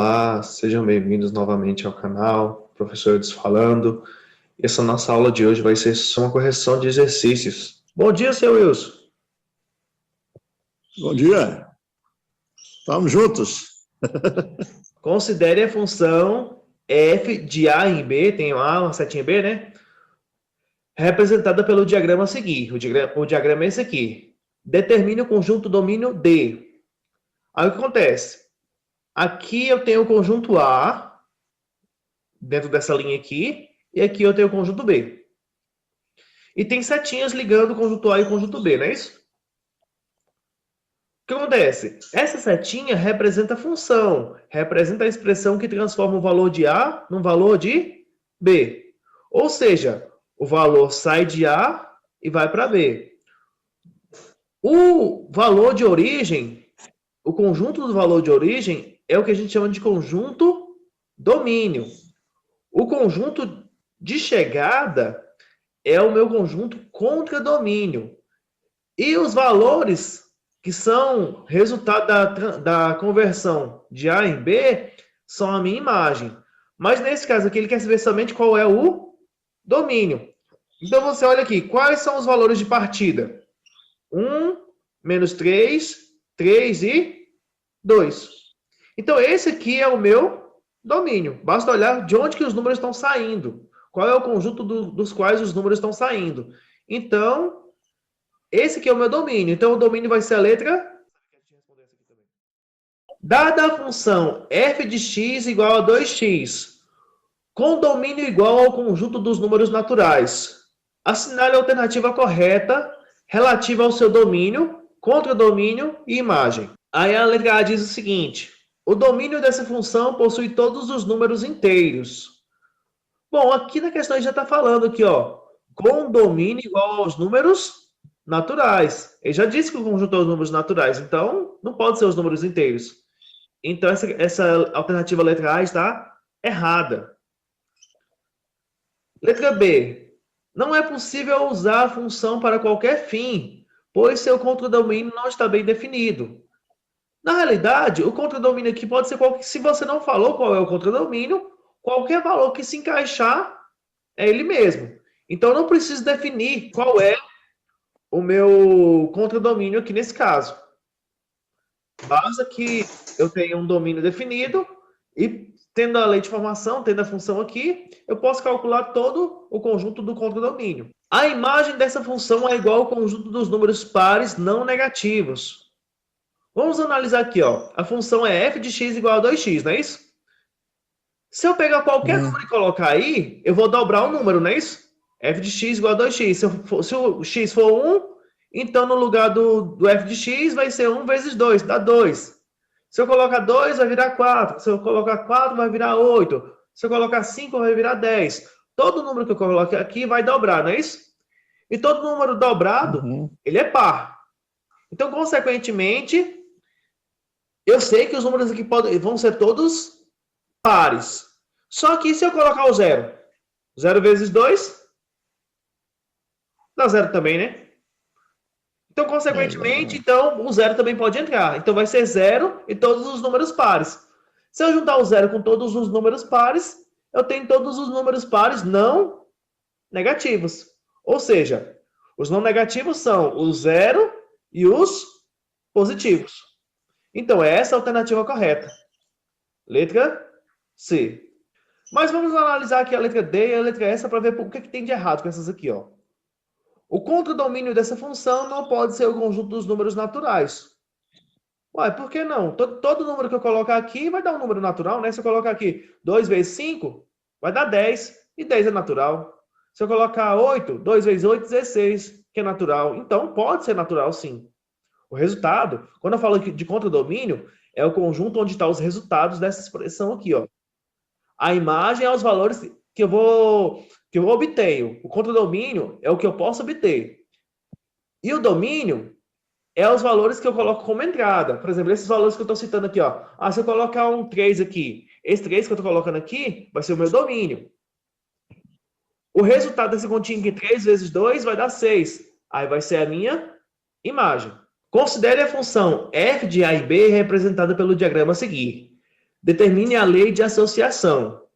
Olá, sejam bem-vindos novamente ao canal, Professor Edson falando. Essa nossa aula de hoje vai ser só uma correção de exercícios. Bom dia, seu Wilson. Bom dia. Estamos juntos. Considere a função f de a em b, tem uma setinha b, né? Representada pelo diagrama a seguir. O diagrama é esse aqui. Determine o conjunto domínio D. Aí o que acontece? Aqui eu tenho o conjunto A, dentro dessa linha aqui, e aqui eu tenho o conjunto B. E tem setinhas ligando o conjunto A e o conjunto B, não é isso? O que acontece? Essa setinha representa a função, representa a expressão que transforma o valor de A no valor de B. Ou seja, o valor sai de A e vai para B. O valor de origem, o conjunto do valor de origem é o que a gente chama de conjunto domínio. O conjunto de chegada é o meu conjunto contradomínio. E os valores que são resultado da conversão de A em B são a minha imagem. Mas nesse caso aqui, ele quer saber somente qual é o domínio. Então você olha aqui, quais são os valores de partida? 1, menos 3, 3 e 2. Então esse aqui é o meu domínio. Basta olhar de onde que os números estão saindo. Qual é o conjunto dos quais os números estão saindo. Então, esse aqui é o meu domínio. Então, o domínio vai ser a letra... Dada a função f de x igual a 2x, com domínio igual ao conjunto dos números naturais, assinale a alternativa correta relativa ao seu domínio, contradomínio e imagem. Aí a letra A diz o seguinte: o domínio dessa função possui todos os números inteiros. Bom, aqui na questão a gente já está falando aqui, ó, com domínio igual aos números naturais. Ele já disse que o conjunto é os números naturais, então não pode ser os números inteiros. Então essa alternativa letra A está errada. Letra B. Não é possível usar a função para qualquer fim, pois seu contradomínio não está bem definido. Na realidade, o contradomínio aqui pode ser qualquer... Se você não falou qual é o contradomínio, qualquer valor que se encaixar é ele mesmo. Então, eu não preciso definir qual é o meu contradomínio aqui nesse caso. Basta que eu tenha um domínio definido e, tendo a lei de formação, tendo a função aqui, eu posso calcular todo o conjunto do contradomínio. A imagem dessa função é igual ao conjunto dos números pares não negativos. Vamos analisar aqui, ó. A função é f de x igual a 2x, não é isso? Se eu pegar qualquer número e colocar aí, eu vou dobrar o número, não é isso? F de x igual a 2x. Se o x for 1, então no lugar do f de x vai ser 1 vezes 2, dá 2. Se eu colocar 2, vai virar 4. Se eu colocar 4, vai virar 8. Se eu colocar 5, vai virar 10. Todo número que eu coloque aqui vai dobrar, não é isso? E todo número dobrado, ele é par. Então, consequentemente, eu sei que os números aqui vão ser todos pares. Só que se eu colocar o 0, 0 vezes 2, dá 0 também, né? Então, consequentemente, então, o 0 também pode entrar. Então, vai ser 0 e todos os números pares. Se eu juntar o 0 com todos os números pares, eu tenho todos os números pares não negativos. Ou seja, os não negativos são o 0 e os positivos. Então, é essa a alternativa correta. Letra C. Mas vamos analisar aqui a letra D e a letra S para ver o que tem de errado com essas aqui, ó. O contradomínio dessa função não pode ser o conjunto dos números naturais. Uai, por que não? Todo número que eu colocar aqui vai dar um número natural, né? Se eu colocar aqui 2 vezes 5, vai dar 10. E 10 é natural. Se eu colocar 8, 2 vezes 8, 16, que é natural. Então, pode ser natural, sim. O resultado, quando eu falo de contradomínio, é o conjunto onde estão os resultados dessa expressão aqui, ó. A imagem é os valores que eu obtenho. O contradomínio é o que eu posso obter. E o domínio é os valores que eu coloco como entrada. Por exemplo, esses valores que eu estou citando aqui, ó. Ah, se eu colocar um 3 aqui, esse 3 que eu estou colocando aqui vai ser o meu domínio. O resultado dessa continha aqui, 3 vezes 2, vai dar 6. Aí vai ser a minha imagem. Considere a função f de a e b representada pelo diagrama a seguir. Determine a lei de associação.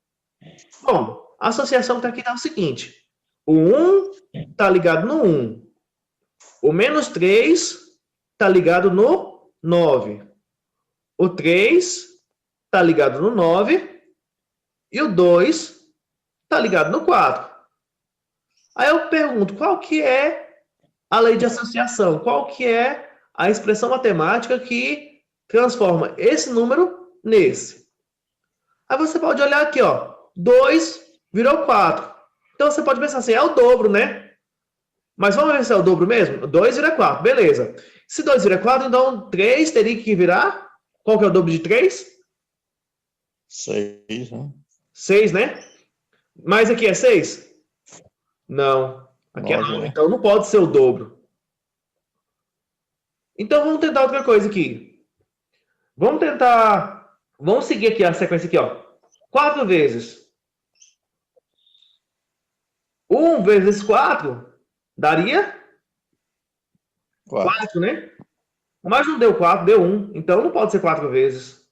Bom, a associação está aqui é o seguinte. O 1 está ligado no 1. O menos 3 está ligado no 9. O 3 está ligado no 9. E o 2 está ligado no 4. Aí eu pergunto, qual que é a lei de associação? Qual que é a expressão matemática que transforma esse número nesse? Aí você pode olhar aqui, ó. 2 virou 4. Então você pode pensar assim, é o dobro, né? Mas vamos ver se é o dobro mesmo? 2 vira 4, beleza. Se 2 vira 4, então 3 teria que virar? Qual que é o dobro de 3? 6, né? 6, né? Mas aqui é 6? Não. Aqui é 9, então não pode ser o dobro. Então vamos tentar outra coisa aqui. Vamos seguir aqui a sequência aqui, ó. 4 vezes 1 vezes 4 daria 4, né? Mas não deu 4, deu 1. Então não pode ser 4 vezes.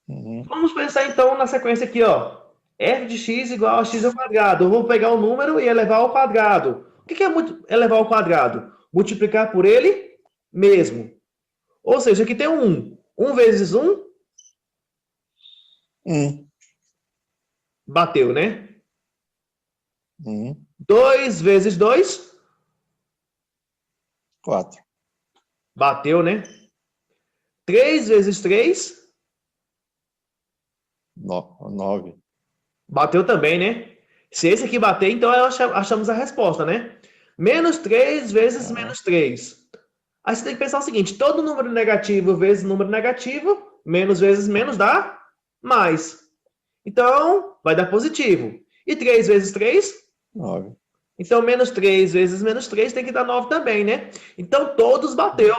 Vamos pensar então na sequência aqui, ó. F de x igual a x ao quadrado. Eu vou pegar o número e elevar ao quadrado. O que é elevar ao quadrado? Multiplicar por ele mesmo. Ou seja, aqui tem um 1. 1 vezes 1? 1. Bateu, né? 2 vezes 2? 4. Bateu, né? 3 vezes 3? 9. Bateu também, né? Se esse aqui bater, então achamos a resposta, né? Menos 3 vezes menos 3. Aí você tem que pensar o seguinte, todo número negativo vezes número negativo, menos vezes menos dá mais. Então, vai dar positivo. E 3 vezes 3? 9. Então, menos 3 vezes menos 3 tem que dar 9 também, né? Então, todos bateu.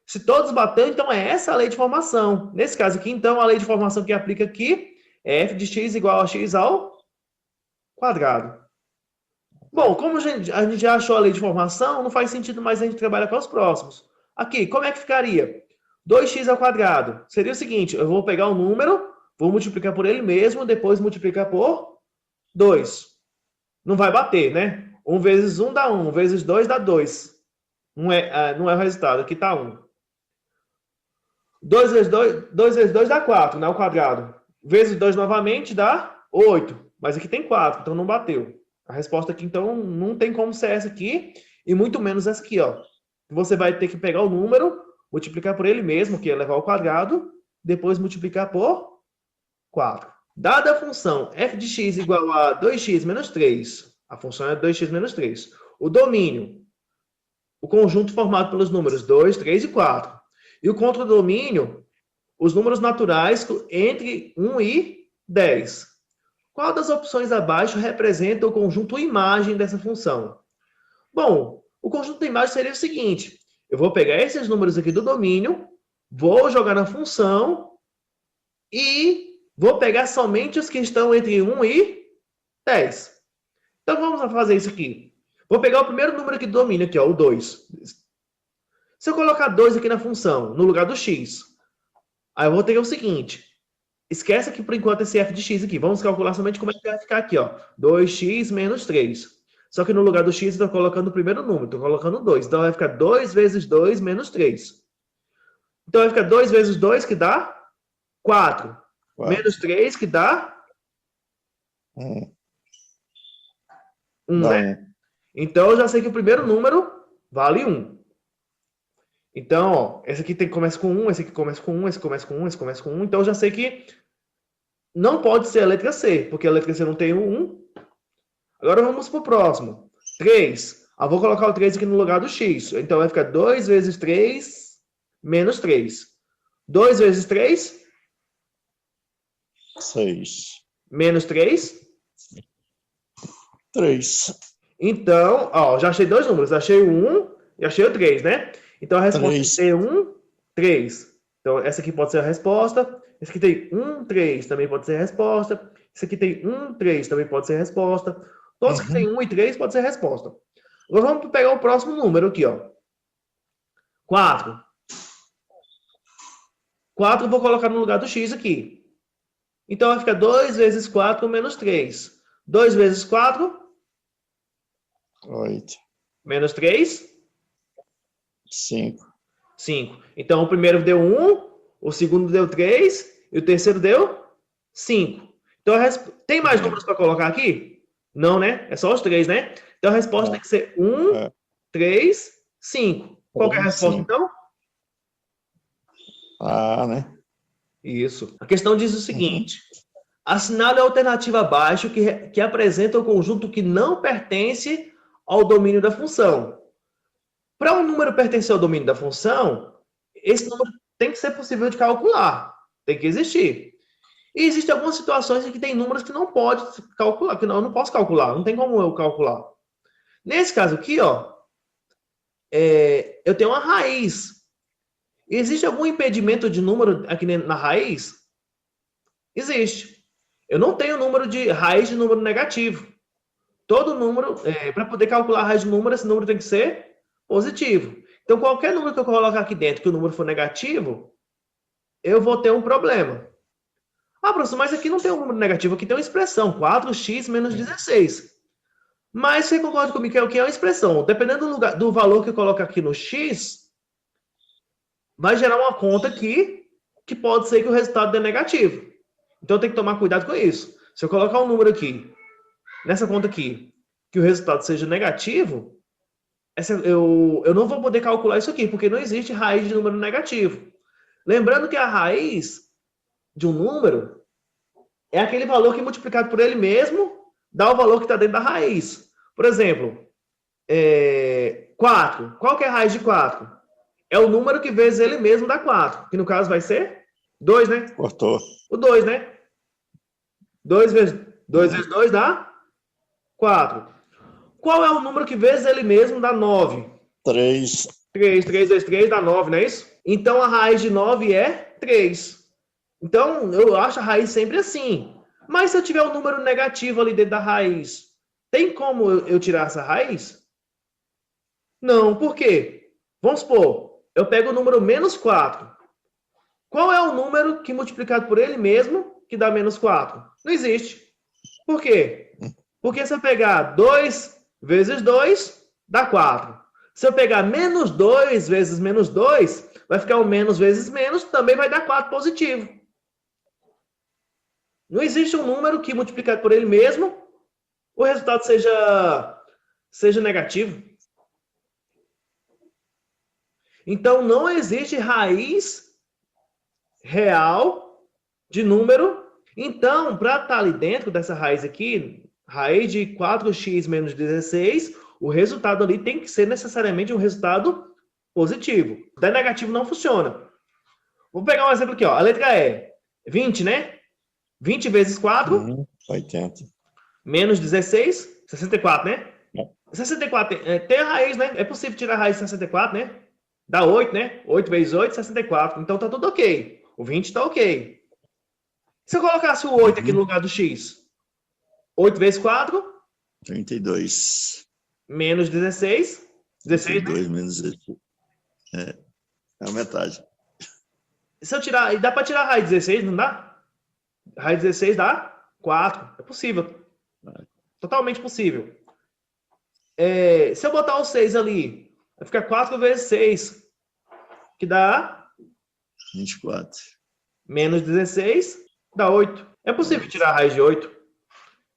Se todos bateu, então é essa a lei de formação. Nesse caso aqui, então, a lei de formação que aplica aqui é f de x igual a x ao quadrado. Bom, como a gente já achou a lei de formação, não faz sentido mais a gente trabalhar com os próximos. Aqui, como é que ficaria? 2x ao quadrado. Seria o seguinte, eu vou pegar o número, vou multiplicar por ele mesmo, depois multiplicar por 2. Não vai bater, né? 1 vezes 1 dá 1, vezes 2 dá 2. Não é o resultado, aqui está 1. 2 vezes 2 dá 4, né? Ao quadrado. Vezes 2 novamente dá 8. Mas aqui tem 4, então não bateu. A resposta aqui, então, não tem como ser essa aqui, e muito menos essa aqui, ó. Você vai ter que pegar o número, multiplicar por ele mesmo, que é elevar ao quadrado, depois multiplicar por 4. Dada a função f de x igual a 2x menos 3, a função é 2x menos 3, o domínio, o conjunto formado pelos números 2, 3 e 4, e o contradomínio, os números naturais entre 1 e 10. Qual das opções abaixo representa o conjunto imagem dessa função? Bom, o conjunto imagem seria o seguinte, eu vou pegar esses números aqui do domínio, vou jogar na função e vou pegar somente os que estão entre 1 e 10. Então vamos fazer isso aqui. Vou pegar o primeiro número aqui do domínio, aqui, ó, o 2. Se eu colocar 2 aqui na função, no lugar do x, aí eu vou ter o seguinte, esquece aqui por enquanto esse f de x aqui. Vamos calcular somente como é que vai ficar aqui, ó. 2x menos 3. Só que no lugar do x eu estou colocando o primeiro número, estou colocando 2. Então vai ficar 2 vezes 2 menos 3. Então vai ficar 2 vezes 2 que dá 4. Menos 3 que dá 1, né? Então eu já sei que o primeiro número vale 1. Então, ó, esse aqui começa com 1, esse aqui começa com 1, esse começa com 1, esse começa com 1. Então eu já sei que não pode ser a letra C, porque a letra C não tem o 1. Agora vamos para o próximo. 3. Eu vou colocar o 3 aqui no lugar do x. Então vai ficar 2 vezes 3 menos 3. 2 vezes 3? 6. Menos 3? 3. Então, ó, já achei dois números. Achei o 1 e achei o 3, né? Então a resposta é 1, 3. Então essa aqui pode ser a resposta. Esse aqui tem 1, 3 também pode ser a resposta. Esse aqui tem 1, 3 também pode ser a resposta. Todos que tem 1 e 3 pode ser a resposta. Agora vamos pegar o próximo número aqui, ó. 4. 4 eu vou colocar no lugar do x aqui. Então vai ficar 2 vezes 4 menos 3. 2 vezes 4? 8. Menos 3? 5. 5. Então o primeiro deu 1, o segundo deu 3 e o terceiro deu 5. Então tem mais números para colocar aqui? Não, né? É só os 3, né? Então a resposta tem que ser 1, 3, 5. Qual que é a resposta, então? Ah, né? Isso. A questão diz o seguinte. Assinale a alternativa abaixo que apresenta o conjunto que não pertence ao domínio da função. Para um número pertencer ao domínio da função, esse número tem que ser possível de calcular. Tem que existir. E existem algumas situações em que tem números que não pode calcular, que eu não posso calcular, não tem como eu calcular. Nesse caso aqui, ó, eu tenho uma raiz. Existe algum impedimento de número aqui na raiz? Existe. Eu não tenho número de raiz de número negativo. Todo número, para poder calcular a raiz de número, esse número tem que ser positivo. Então, qualquer número que eu colocar aqui dentro que o número for negativo, eu vou ter um problema. Ah, professor, mas aqui não tem um número negativo, aqui tem uma expressão, 4x menos 16. Mas você concorda comigo que é o que é uma expressão? Dependendo do valor que eu coloco aqui no x, vai gerar uma conta aqui que pode ser que o resultado dê negativo. Então, tem que tomar cuidado com isso. Se eu colocar um número aqui, nessa conta aqui, que o resultado seja negativo, eu não vou poder calcular isso aqui, porque não existe raiz de número negativo. Lembrando que a raiz de um número é aquele valor que multiplicado por ele mesmo dá o valor que está dentro da raiz. Por exemplo, 4. Qual que é a raiz de 4? É o número que vezes ele mesmo dá 4, que no caso vai ser 2, né? Cortou. O 2, né? 2 vezes 2 dá 4. Qual é o número que vezes ele mesmo dá 9? 3. 3 vezes 3 dá 9, não é isso? Então a raiz de 9 é 3. Então eu acho a raiz sempre assim. Mas se eu tiver um número negativo ali dentro da raiz, tem como eu tirar essa raiz? Não, por quê? Vamos supor, eu pego o número menos 4. Qual é o número que multiplicado por ele mesmo que dá menos 4? Não existe. Por quê? Porque se eu pegar 2 vezes 2, dá 4. Se eu pegar menos 2 vezes menos 2, vai ficar o menos vezes menos, também vai dar 4 positivo. Não existe um número que multiplicado por ele mesmo, o resultado seja negativo. Então, não existe raiz real de número. Então, para estar ali dentro dessa raiz aqui, raiz de 4x menos 16, o resultado ali tem que ser necessariamente um resultado positivo. Da negativo não funciona. Vou pegar um exemplo aqui, ó. A letra E, 20, né? 20 vezes 4, 80. menos 16, 64, né? É. 64, tem a raiz, né? É possível tirar a raiz de 64, né? Dá 8, né? 8 vezes 8, 64. Então tá tudo ok. O 20 tá ok. Se eu colocasse o 8 aqui no lugar do x, 8 vezes 4, 32. menos 16. 16, 32 né? menos 16. É a metade. Se eu tirar, dá para tirar a raiz de 16, não dá? A raiz de 16 dá 4. É possível. Totalmente possível. Se eu botar o 6 ali, vai ficar 4 vezes 6, que dá 24. menos 16, dá 8. É possível tirar a raiz de 8.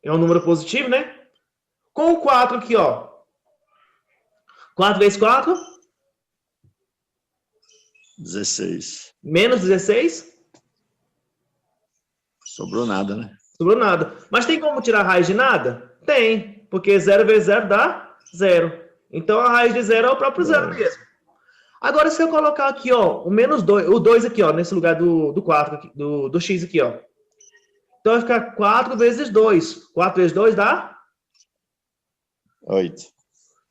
É um número positivo, né? Com o 4 aqui, ó. 4 vezes 4? 16. Menos 16? Sobrou nada, né? Sobrou nada. Mas tem como tirar a raiz de nada? Tem. Porque 0 vezes 0 dá 0. Então a raiz de 0 é o próprio 0 mesmo. Agora, se eu colocar aqui, ó, o menos 2, o 2 aqui, ó, nesse lugar do 4, aqui, do x aqui, ó. Então vai ficar 4 vezes 2. 4 vezes 2 dá? 8.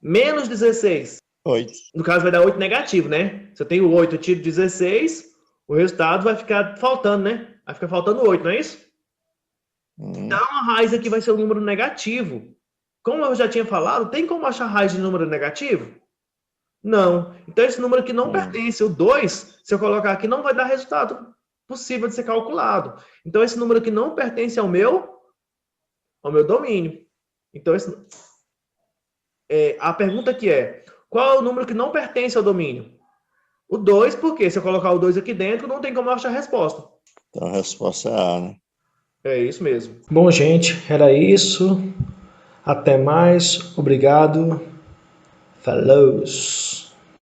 Menos 16. 8. No caso, vai dar 8 negativo, né? Se eu tenho 8, eu tiro 16, o resultado vai ficar faltando, né? Vai ficar faltando 8, não é isso? Então, a raiz aqui vai ser um número negativo. Como eu já tinha falado, tem como achar raiz de número negativo? Não. Então, esse número aqui não Não. pertence. O 2, se eu colocar aqui, não vai dar resultado possível de ser calculado. Então, esse número aqui não pertence ao meu domínio. Então, a pergunta aqui é, qual é o número que não pertence ao domínio? O 2, porque se eu colocar o 2 aqui dentro, não tem como eu achar a resposta. Então a resposta é A, né? É isso mesmo. Bom, gente, era isso. Até mais. Obrigado. Falou.